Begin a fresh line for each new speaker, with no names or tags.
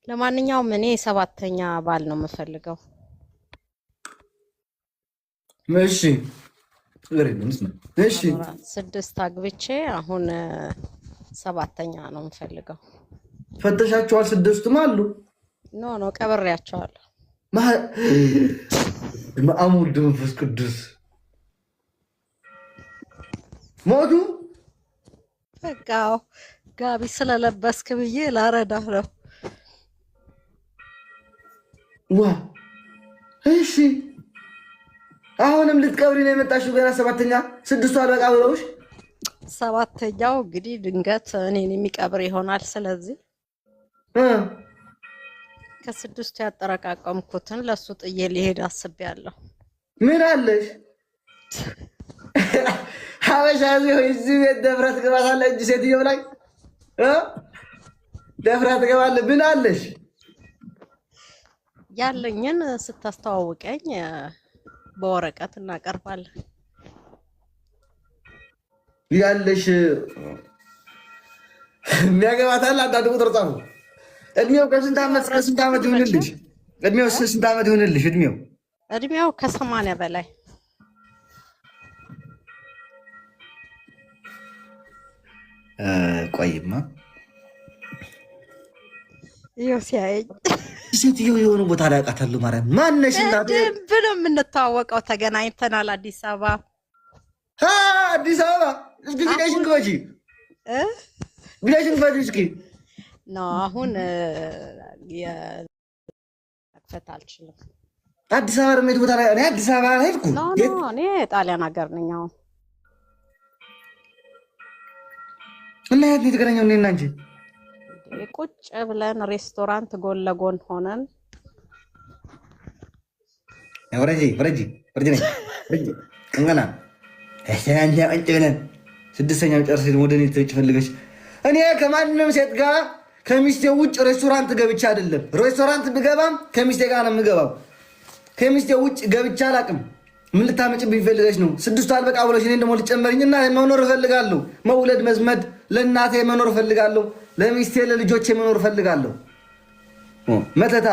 ለማንኛውም እኔ ሰባተኛ ባል ነው የምፈልገው።
እሺ እሺ
6 አግብቼ አሁን ሰባተኛ ነው የምፈልገው።
ፈተሻቸዋል? 6ቱም አሉ?
ኖ ቀብሬያቸዋለሁ።
ማአሙል መንፈስ ቅዱስ ሞቱ።
በቃ ጋቢ ስለለበስክ ብዬ ላረዳህ ነው።
ዋ እሺ አሁንም ልትቀብሪ ነው የመጣሽው? ገና ሰባተኛ 6ቱ አልበቃ ብለውሽ?
ሰባተኛው እንግዲህ ድንገት እኔን የሚቀብር ይሆናል። ስለዚህ ከ6ቱ ያጠረቃቀምኩትን ለሱ ጥዬ ሊሄድ አስቤያለሁ።
ምን አለሽ? ሀበሻ እዚህ ቤት ደፍራ ትገባታለህ እንጂ ሴትየው ላይ ደፍራ ትገባለህ። ምን አለሽ?
ያለኝን ስታስተዋውቀኝ በወረቀት እናቀርባለን።
ያለሽ የሚያገባታል። አንዳንድ ቁጥር ጻፉ። እድሜው ከስንት ዓመት እስከ ስንት ዓመት ይሁንልሽ? እድሜው ስንት ዓመት ይሁንልሽ? እድሜው
ከ80 በላይ።
ቆይማ
ይኸው ሲያየኝ
ሴትዮ የሆኑ ቦታ ላይ አውቃታለሁ። ማርያም ማነሽ? እናቴ
በደንብ ነው የምንተዋወቀው። ተገናኝተናል አዲስ አበባ።
አዲስ አበባ እስኪ ቪዲዮሽን ክፈቺ፣ ቪዲዮሽን ክፈቺ እስኪ።
አሁን መክፈት አልችልም።
አዲስ አበባ ደግሞ የት ቦታ ላይ? እኔ አዲስ አበባ አልሄድኩም።
እኔ ጣሊያን ሀገር ነኝ አሁን።
እና የት ነው የተገናኘው? እኔና አንቺ
ቁጭ ብለን ሬስቶራንት ጎን ለጎን ሆነን
ወረጂ ነኝ እንገና አንቺ አንቺ ብለን 6ኛው ጨርሰሽ ደግሞ ወደ እኔ ትመጪ ፈልገሽ። እኔ ከማንም ሴት ጋር ከሚስቴ ውጭ ሬስቶራንት ገብቻ አይደለም። ሬስቶራንት ብገባም ከሚስቴ ጋር ነው የምገባው። ከሚስቴ ውጭ ገብቻ አላውቅም። ምን ልታመጭብኝ ፈልገሽ ነው? 6ቱ አልበቃ ብለሽ እኔን ደግሞ ልጨመርኝና መኖር እፈልጋለሁ። መውለድ መዝመድ፣ ለእናቴ መኖር እፈልጋለሁ። ለሚስቴ ለልጆቼ መኖር እፈልጋለሁ። መተታ